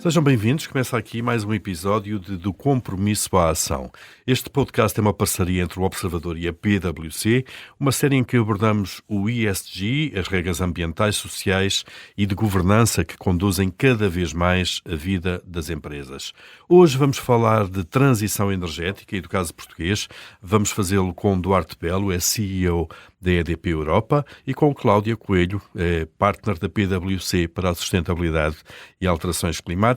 Sejam bem-vindos. Começa aqui mais um episódio Do Compromisso à Ação. Este podcast é uma parceria entre o Observador e a PwC, uma série em que abordamos o ESG, as regras ambientais, sociais e de governança que conduzem cada vez mais a vida das empresas. Hoje vamos falar de transição energética e do caso português. Vamos fazê-lo com Duarte Belo, é CEO da EDP Europa, e com Cláudia Coelho, partner da PwC para a sustentabilidade e alterações climáticas.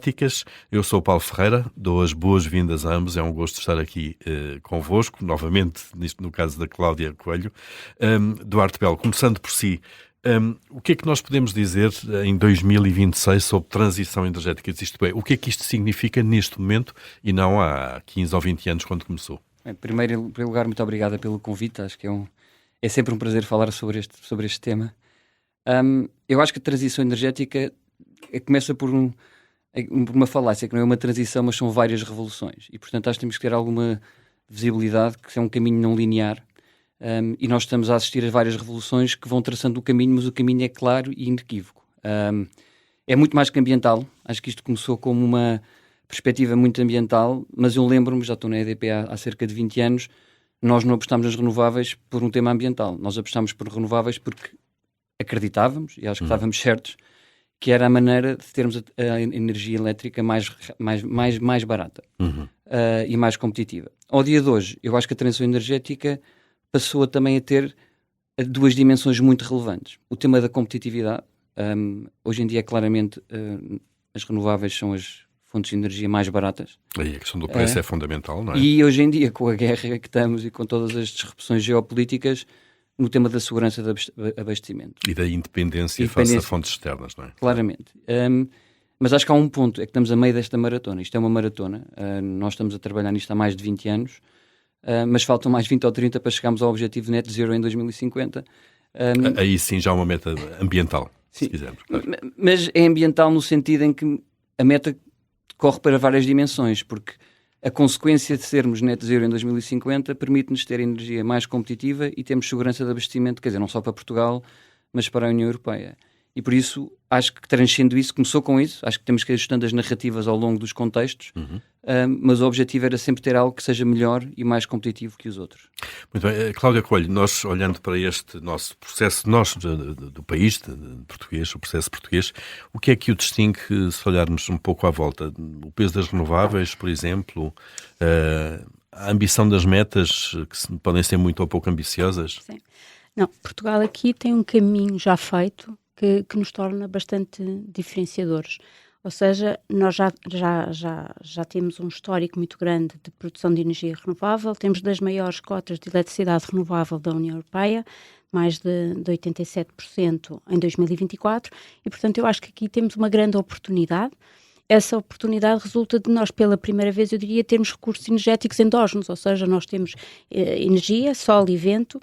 Eu sou o Paulo Ferreira, dou as boas-vindas a ambos, é um gosto estar aqui convosco, novamente, no caso da Cláudia Coelho. Duarte Belo, começando por si, o que é que nós podemos dizer em 2026 sobre transição energética? Isto é, o que é que isto significa neste momento e não há 15 ou 20 anos quando começou? Em primeiro lugar, muito obrigada pelo convite, acho que é sempre um prazer falar sobre este tema. Eu acho que a transição energética começa por uma falácia, que não é uma transição, mas são várias revoluções. E, portanto, acho que temos que ter alguma visibilidade, que é um caminho não linear. E nós estamos a assistir a várias revoluções que vão traçando o caminho, mas o caminho é claro e inequívoco. É muito mais que ambiental. Acho que isto começou como uma perspectiva muito ambiental, mas eu lembro-me, já estou na EDP há cerca de 20 anos, nós não apostámos nas renováveis por um tema ambiental. Nós apostámos por renováveis porque acreditávamos, e acho que estávamos certos, que era a maneira de termos a energia elétrica mais barata e mais competitiva. Ao dia de hoje, eu acho que a transição energética passou também a ter duas dimensões muito relevantes. O tema da competitividade. Hoje em dia, claramente, as renováveis são as fontes de energia mais baratas. Aí a questão do preço é fundamental, não é? E hoje em dia, com a guerra que estamos e com todas as disrupções geopolíticas, no tema da segurança de abastecimento. E da independência face a fontes externas, não é? Claramente. Mas acho que há um ponto, é que estamos a meio desta maratona. Isto é uma maratona. Nós estamos a trabalhar nisto há mais de 20 anos, mas faltam mais 20 ou 30 para chegarmos ao objetivo net zero em 2050. Aí sim já há uma meta ambiental, sim, se quisermos. Claro. Mas é ambiental no sentido em que a meta corre para várias dimensões, porque a consequência de sermos net zero em 2050 permite-nos ter energia mais competitiva e temos segurança de abastecimento, quer dizer, não só para Portugal, mas para a União Europeia. E por isso, acho que transcendo isso, começou com isso, acho que temos que ir ajustando as narrativas ao longo dos contextos, mas o objetivo era sempre ter algo que seja melhor e mais competitivo que os outros. Muito bem. Cláudia Coelho, nós olhando para este nosso processo, do país, de português, o processo português, o que é que o distingue, se olharmos um pouco à volta? O peso das renováveis, por exemplo, a ambição das metas, que podem ser muito ou pouco ambiciosas? Sim. Não, Portugal aqui tem um caminho já feito que nos torna bastante diferenciadores. Ou seja, nós já temos um histórico muito grande de produção de energia renovável, temos das maiores cotas de eletricidade renovável da União Europeia, mais de 87% em 2024, e portanto eu acho que aqui temos uma grande oportunidade. Essa oportunidade resulta de nós, pela primeira vez, eu diria, termos recursos energéticos endógenos, ou seja, nós temos energia, sol e vento,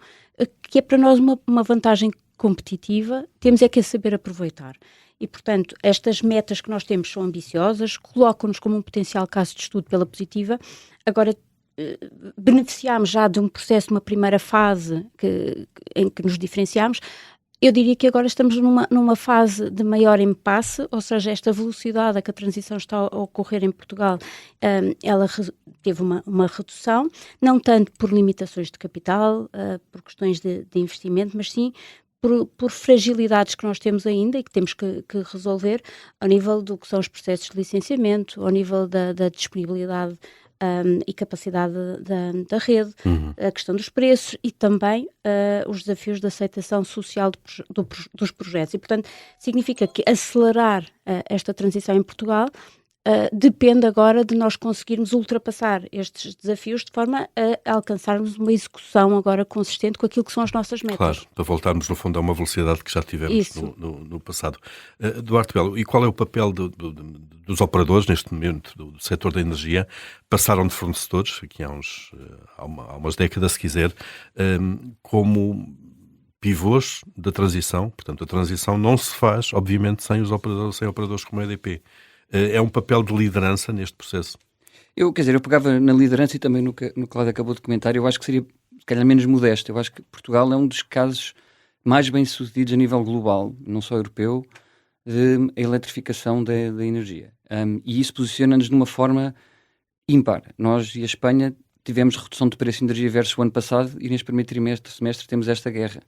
que é para nós uma vantagem competitiva, temos é que a saber aproveitar. E, portanto, estas metas que nós temos são ambiciosas, colocam-nos como um potencial caso de estudo pela positiva. Agora, beneficiámos já de um processo, uma primeira fase em que nos diferenciámos. Eu diria que agora estamos numa fase de maior impasse, ou seja, esta velocidade a que a transição está a ocorrer em Portugal, ela teve uma redução, não tanto por limitações de capital, por questões de investimento, mas sim por fragilidades que nós temos ainda e que temos que resolver ao nível do que são os processos de licenciamento, ao nível da disponibilidade e capacidade da rede, a questão dos preços e também os desafios de aceitação social dos projetos. E, portanto, significa que acelerar esta transição em Portugal depende agora de nós conseguirmos ultrapassar estes desafios de forma a alcançarmos uma execução agora consistente com aquilo que são as nossas metas. Claro, para voltarmos no fundo a uma velocidade que já tivemos no passado. Duarte Belo, e qual é o papel dos operadores neste momento do setor da energia? Passaram de fornecedores, aqui há umas décadas se quiser, como pivôs da transição. Portanto, a transição não se faz, obviamente, sem operadores como a EDP. É um papel de liderança neste processo? Eu pegava na liderança e também no que Cláudio acabou de comentar. Eu acho que seria, se calhar, menos modesto. Eu acho que Portugal é um dos casos mais bem-sucedidos a nível global, não só europeu, de eletrificação da energia. E isso posiciona-nos de uma forma ímpar. Nós e a Espanha tivemos redução de preço de energia versus o ano passado e neste primeiro semestre temos esta guerra.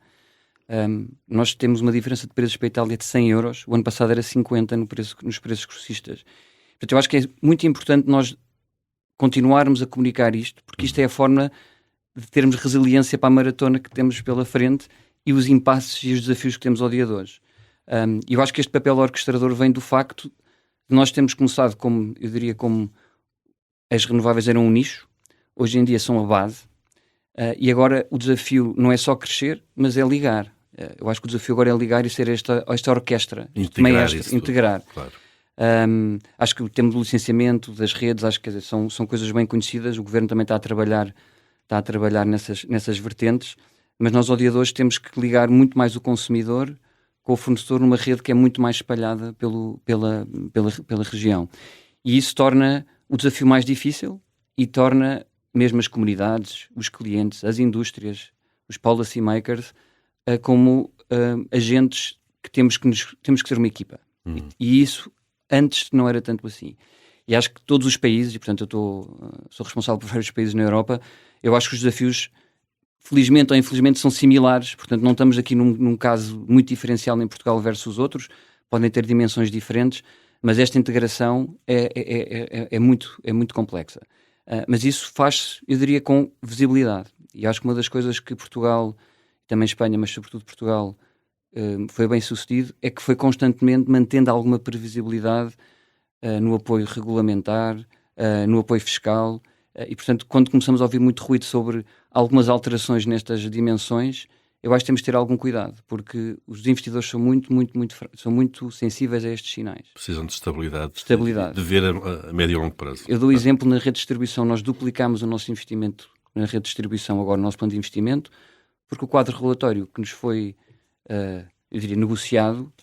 Nós temos uma diferença de preços para a Itália de 100 euros, o ano passado era 50 nos preços grossistas. Portanto, eu acho que é muito importante nós continuarmos a comunicar isto, porque isto é a forma de termos resiliência para a maratona que temos pela frente e os impasses e os desafios que temos ao dia de hoje. E eu acho que este papel orquestrador vem do facto de nós termos começado como as renováveis eram um nicho, hoje em dia são a base, e agora o desafio não é só crescer, mas é ligar. Eu acho que o desafio agora é ligar e ser esta orquestra, integrar. Claro. Acho que temos o licenciamento das redes, acho que são coisas bem conhecidas, o Governo também está a trabalhar nessas vertentes, mas nós ao dia de hoje temos que ligar muito mais o consumidor com o fornecedor numa rede que é muito mais espalhada pela região. E isso torna o desafio mais difícil e torna mesmo as comunidades, os clientes, as indústrias, os policy makers, como agentes que temos que ser uma equipa. E isso antes não era tanto assim. E acho que todos os países, e portanto eu sou responsável por vários países na Europa, eu acho que os desafios, felizmente ou infelizmente, são similares. Portanto, não estamos aqui num caso muito diferencial em Portugal versus outros, podem ter dimensões diferentes, mas esta integração é muito complexa. Mas isso faz, eu diria, com visibilidade. E acho que uma das coisas que Portugal, também Espanha, mas sobretudo Portugal, foi bem sucedido, é que foi constantemente mantendo alguma previsibilidade no apoio regulamentar, no apoio fiscal, e portanto quando começamos a ouvir muito ruído sobre algumas alterações nestas dimensões, eu acho que temos de ter algum cuidado, porque os investidores são muito sensíveis a estes sinais. Precisam de estabilidade. De Estabilidade. ver a médio e longo prazo. Eu dou exemplo na rede de distribuição, nós duplicámos o nosso investimento na rede de distribuição, agora o nosso plano de investimento, porque o quadro regulatório que nos foi eu diria, negociado,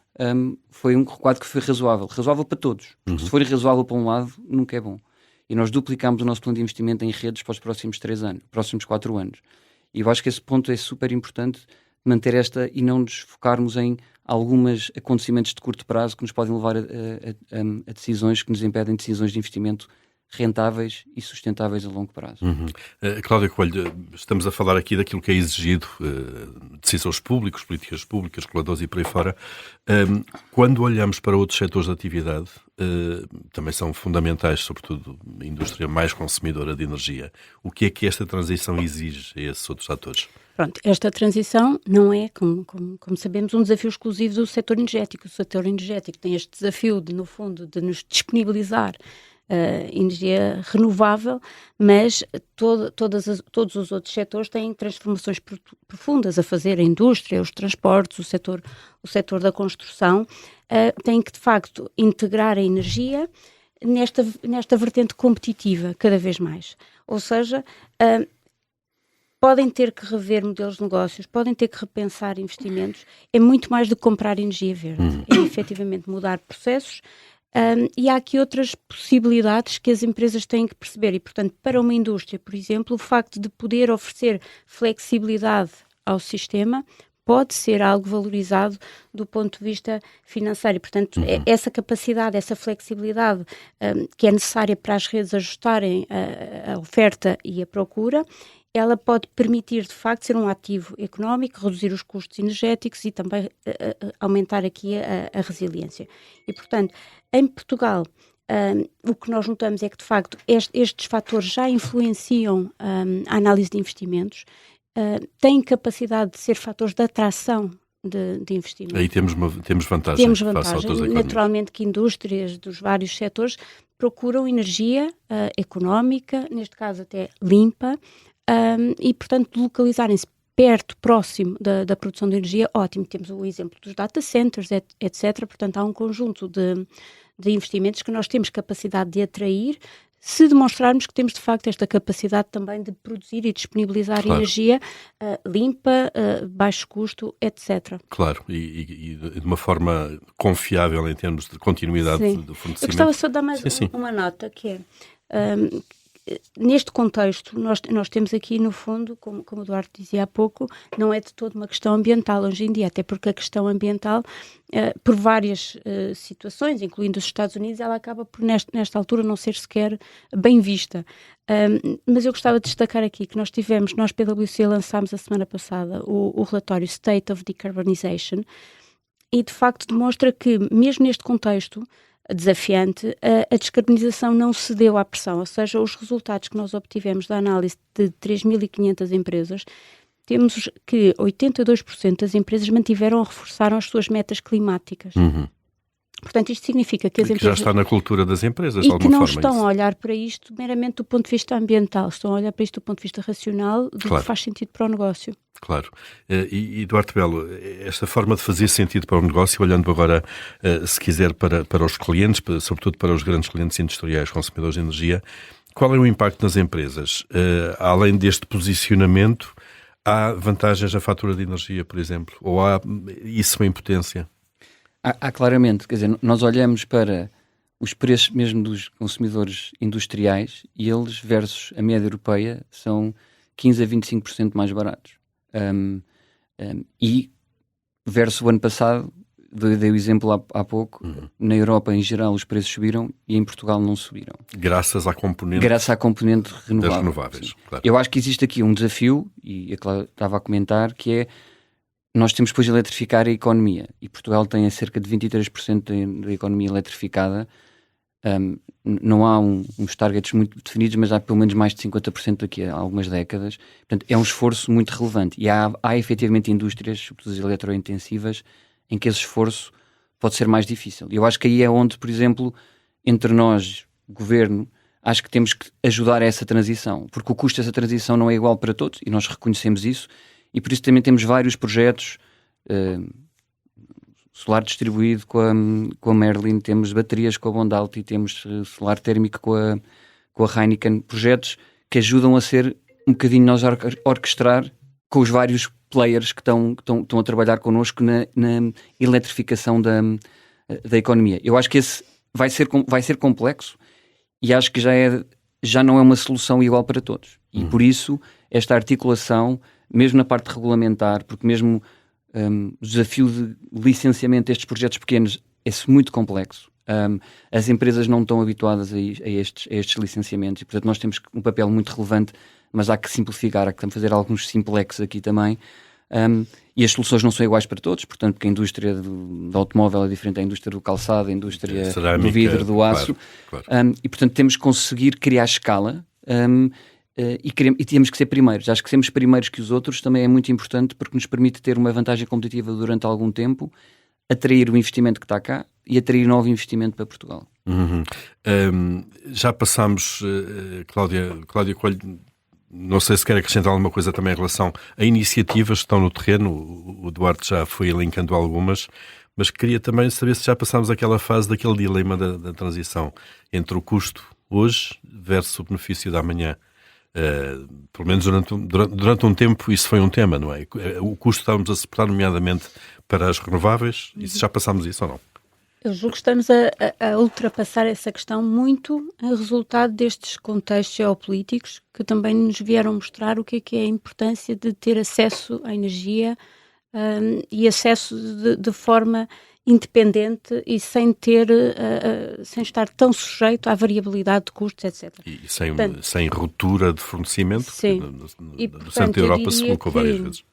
foi um quadro que foi razoável para todos. Se for irrazoável para um lado, nunca é bom. E nós duplicámos o nosso plano de investimento em redes para os próximos 4 anos. E eu acho que esse ponto é super importante, manter esta e não nos focarmos em alguns acontecimentos de curto prazo que nos podem levar a decisões que nos impedem decisões de investimento rentáveis e sustentáveis a longo prazo. Cláudia Coelho, estamos a falar aqui daquilo que é exigido, decisões públicas, políticas públicas, reguladores e por aí fora. Quando olhamos para outros setores de atividade, também são fundamentais, sobretudo a indústria mais consumidora de energia. O que é que esta transição exige a esses outros atores? Pronto, esta transição não é, como sabemos, um desafio exclusivo do setor energético. O setor energético tem este desafio, no fundo, de nos disponibilizar energia renovável, mas todos os outros setores têm transformações profundas a fazer. A indústria, os transportes, o setor da construção têm que, de facto, integrar a energia nesta vertente competitiva cada vez mais. Ou seja, podem ter que rever modelos de negócios, podem ter que repensar investimentos. É muito mais do que comprar energia verde. É efetivamente mudar processos. E há aqui outras possibilidades que as empresas têm que perceber e, portanto, para uma indústria, por exemplo, o facto de poder oferecer flexibilidade ao sistema pode ser algo valorizado do ponto de vista financeiro. E, portanto, essa capacidade, essa flexibilidade que é necessária para as redes ajustarem a oferta e a procura, ela pode permitir, de facto, ser um ativo económico, reduzir os custos energéticos e também aumentar aqui a resiliência. E, portanto, em Portugal, o que nós notamos é que, de facto, estes fatores já influenciam a análise de investimentos, têm capacidade de ser fatores de atração de investimento. Aí temos vantagem. Temos vantagem. Naturalmente que indústrias dos vários setores procuram energia económica, neste caso até limpa, e, portanto, localizarem-se próximo da produção de energia, ótimo. Temos o exemplo dos data centers, etc. Portanto, há um conjunto de investimentos que nós temos capacidade de atrair se demonstrarmos que temos, de facto, esta capacidade também de produzir e disponibilizar energia limpa, baixo custo, etc. Claro, e de uma forma confiável em termos de continuidade do fornecimento. Eu gostava só de dar mais uma nota, que é... neste contexto, nós temos aqui, no fundo, como o Eduardo dizia há pouco, não é de toda uma questão ambiental hoje em dia, até porque a questão ambiental, por várias situações, incluindo os Estados Unidos, ela acaba por, nesta altura, não ser sequer bem vista. Mas eu gostava de destacar aqui que nós PwC, lançámos a semana passada o relatório State of Decarbonization, e de facto demonstra que, mesmo neste contexto desafiante, a descarbonização não cedeu à pressão, ou seja, os resultados que nós obtivemos da análise de 3.500 empresas, temos que 82% das empresas mantiveram ou reforçaram as suas metas climáticas. Uhum. Portanto, isto significa que as que empresas... já está na cultura das empresas, de e alguma que não forma. estão isso. a olhar para isto meramente do ponto de vista ambiental, estão a olhar para isto do ponto de vista racional, do Claro. que faz sentido para o negócio. Claro. E Duarte Belo, esta forma de fazer sentido para o negócio, olhando agora, se quiser, para os clientes, sobretudo para os grandes clientes industriais, consumidores de energia, qual é o impacto nas empresas? Além deste posicionamento, há vantagens na fatura de energia, por exemplo? Ou há isso em potência? Há claramente, quer dizer, nós olhamos para os preços mesmo dos consumidores industriais e eles versus a média europeia são 15 a 25% mais baratos. E versus o ano passado, dei o exemplo há pouco, na Europa em geral os preços subiram e em Portugal não subiram. Graças à componente Renovável. das renováveis. Claro. Eu acho que existe aqui um desafio, e eu estava a comentar, que é nós temos depois de eletrificar a economia, e Portugal tem cerca de 23% da economia eletrificada. Não há uns targets muito definidos, mas há pelo menos mais de 50% daqui a algumas décadas. Portanto, é um esforço muito relevante. E há efetivamente indústrias, sobretudo as eletrointensivas, em que esse esforço pode ser mais difícil. E eu acho que aí é onde, por exemplo, entre nós, governo, acho que temos que ajudar a essa transição, porque o custo dessa transição não é igual para todos, e nós reconhecemos isso, e por isso também temos vários projetos, solar distribuído com a Merlin, temos baterias com a Bondalti, temos solar térmico com a Heineken, projetos que ajudam a ser um bocadinho nós a orquestrar com os vários players que estão a trabalhar connosco na eletrificação da economia. Eu acho que esse vai ser complexo, e acho que já não é uma solução igual para todos. E por isso, esta articulação, mesmo na parte regulamentar, porque mesmo o desafio de licenciamento destes projetos pequenos é muito complexo. As empresas não estão habituadas a estes licenciamentos, e portanto nós temos um papel muito relevante, mas há que simplificar, há que fazer alguns simplex aqui também. E as soluções não são iguais para todos, portanto, porque a indústria do automóvel é diferente da indústria do calçado, a indústria cerâmica, do vidro, do aço. Claro. E portanto temos que conseguir criar escala, e temos que ser primeiros. Acho que sermos primeiros que os outros também é muito importante, porque nos permite ter uma vantagem competitiva durante algum tempo, atrair o investimento que está cá e atrair novo investimento para Portugal. Já passámos, Cláudia Coelho, não sei se quer acrescentar alguma coisa também em relação a iniciativas que estão no terreno. O Duarte já foi elencando algumas, mas queria também saber se já passámos aquela fase daquele dilema da transição entre o custo hoje versus o benefício da amanhã. Pelo menos durante um tempo isso foi um tema, não é? O custo estávamos a suportar, nomeadamente para as renováveis, e se já passámos isso ou não? Eu julgo que estamos a ultrapassar essa questão muito a resultado destes contextos geopolíticos que também nos vieram mostrar o que é a importância de ter acesso à energia e acesso de forma independente e sem estar tão sujeito à variabilidade de custos, etc. E sem ruptura de fornecimento, sim. No centro da Europa se colocou várias vezes.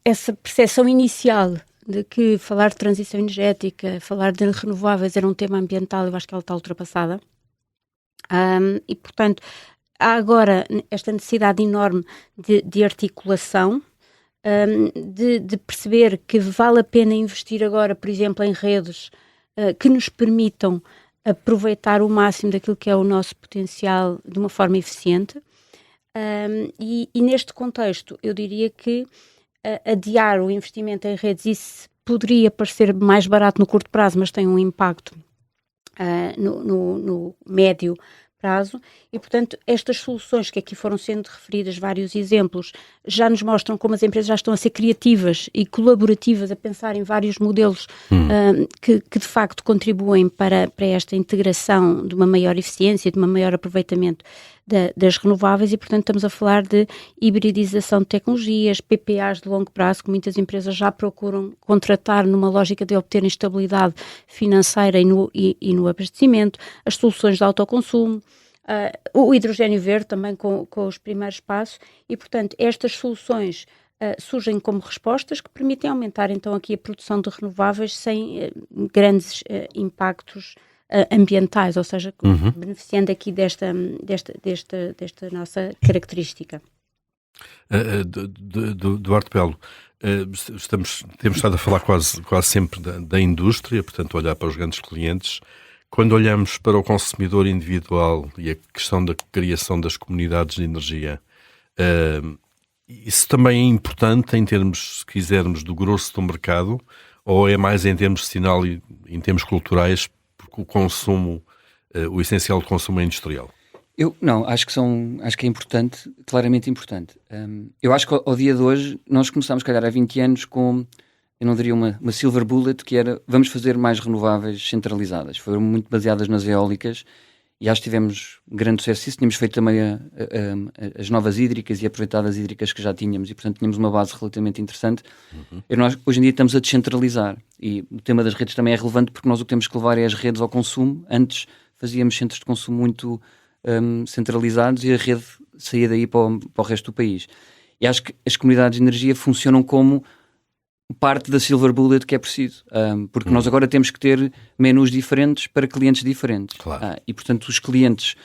Essa percepção inicial de que falar de transição energética, falar de renováveis era um tema ambiental, eu acho que ela está ultrapassada. E, portanto, há agora esta necessidade enorme de articulação, de perceber que vale a pena investir agora, por exemplo, em redes que nos permitam aproveitar o máximo daquilo que é o nosso potencial de uma forma eficiente. E neste contexto, eu diria que adiar o investimento em redes, isso poderia parecer mais barato no curto prazo, mas tem um impacto no médio prazo e, portanto, estas soluções que aqui foram sendo referidas, vários exemplos, já nos mostram como as empresas já estão a ser criativas e colaborativas, a pensar em vários modelos que de facto contribuem para esta integração de uma maior eficiência, de um maior aproveitamento das renováveis e, portanto, estamos a falar de hibridização de tecnologias, PPAs de longo prazo, que muitas empresas já procuram contratar numa lógica de obterem estabilidade financeira e no abastecimento, as soluções de autoconsumo, o hidrogênio verde também com os primeiros passos e, portanto, estas soluções surgem como respostas que permitem aumentar então aqui a produção de renováveis sem grandes impactos ambientais, ou seja, beneficiando aqui desta nossa característica. Duarte Belo, temos estado a falar quase sempre da indústria, portanto olhar para os grandes clientes. Quando olhamos para o consumidor individual e a questão da criação das comunidades de energia, isso também é importante em termos, se quisermos, do grosso do mercado, ou é mais em termos de sinal e em termos culturais, porque o consumo, o essencial do consumo é industrial? Acho que é importante, claramente importante. Eu acho que ao dia de hoje, nós começámos, calhar, há 20 anos com, eu não diria uma silver bullet, que era, vamos fazer mais renováveis centralizadas. Foram muito baseadas nas eólicas e acho que tivemos grande sucesso nisso. Tínhamos feito também as novas hídricas e aproveitado as hídricas que já tínhamos e, portanto, tínhamos uma base relativamente interessante. Nós, hoje em dia, estamos a descentralizar e o tema das redes também é relevante porque nós o que temos que levar é as redes ao consumo. Antes fazíamos centros de consumo muito centralizados e a rede saía daí para o resto do país. E acho que as comunidades de energia funcionam como parte da silver bullet que é preciso, porque nós agora temos que ter menus diferentes para clientes diferentes. Claro. E, portanto, os clientes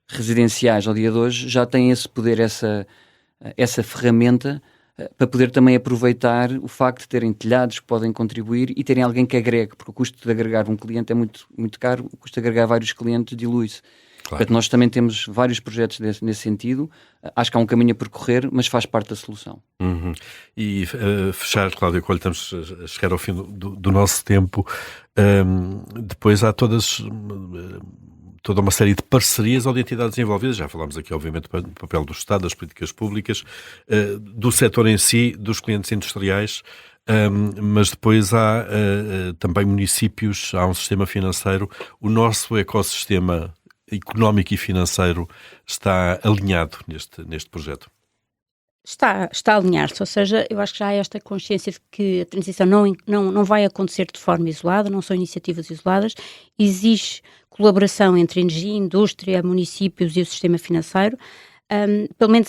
residenciais ao dia de hoje já têm esse poder, essa ferramenta para poder também aproveitar o facto de terem telhados que podem contribuir e terem alguém que agregue, porque o custo de agregar um cliente é muito, muito caro, o custo de agregar vários clientes dilui-se. Claro. Portanto, nós também temos vários projetos nesse sentido. Acho que há um caminho a percorrer, mas faz parte da solução. E fechar, Cláudia Coelho, estamos a chegar ao fim do nosso tempo. Depois há toda uma série de parcerias ou de entidades envolvidas. Já falámos aqui, obviamente, do papel do Estado, das políticas públicas, do setor em si, dos clientes industriais. Mas depois há também municípios, há um sistema financeiro. O nosso ecossistema económico e financeiro está alinhado neste projeto? Está a alinhar-se, ou seja, eu acho que já há esta consciência de que a transição não vai acontecer de forma isolada, não são iniciativas isoladas, exige colaboração entre energia, indústria, municípios e o sistema financeiro, pelo menos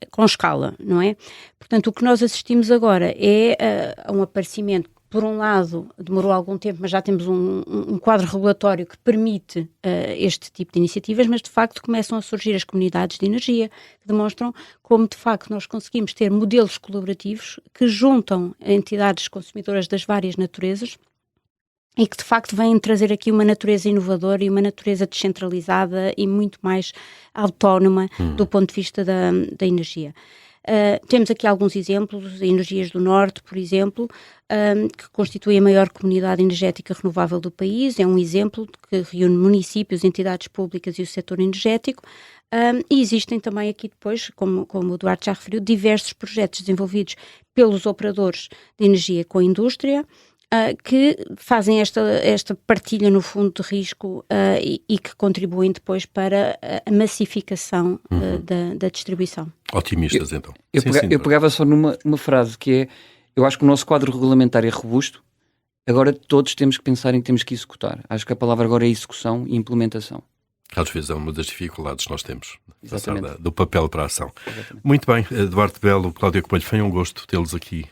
com escala, não é? Portanto, o que nós assistimos agora é a um aparecimento. Por um lado, demorou algum tempo, mas já temos um quadro regulatório que permite este tipo de iniciativas, mas de facto começam a surgir as comunidades de energia, que demonstram como de facto nós conseguimos ter modelos colaborativos que juntam entidades consumidoras das várias naturezas e que de facto vêm trazer aqui uma natureza inovadora e uma natureza descentralizada e muito mais autónoma do ponto de vista da energia. Temos aqui alguns exemplos, Energias do Norte, por exemplo, que constitui a maior comunidade energética renovável do país, é um exemplo que reúne municípios, entidades públicas e o setor energético, e existem também aqui depois, como o Duarte já referiu, diversos projetos desenvolvidos pelos operadores de energia com a indústria, que fazem esta partilha, no fundo, de risco e que contribuem depois para a massificação da distribuição. Otimistas, então. Eu pegava só numa frase que é, eu acho que o nosso quadro regulamentar é robusto, agora todos temos que pensar em que temos que executar. Acho que a palavra agora é execução e implementação. Às vezes é uma das dificuldades que nós temos, passar do papel para a ação. Exatamente. Muito bem, Duarte Belo, Cláudia Coelho, foi um gosto tê-los aqui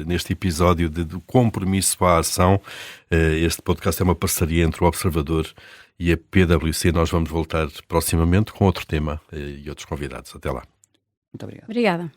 neste episódio do Compromisso para a Ação. Este podcast é uma parceria entre o Observador e a PwC. Nós vamos voltar proximamente com outro tema e outros convidados. Até lá. Muito obrigado. Obrigada.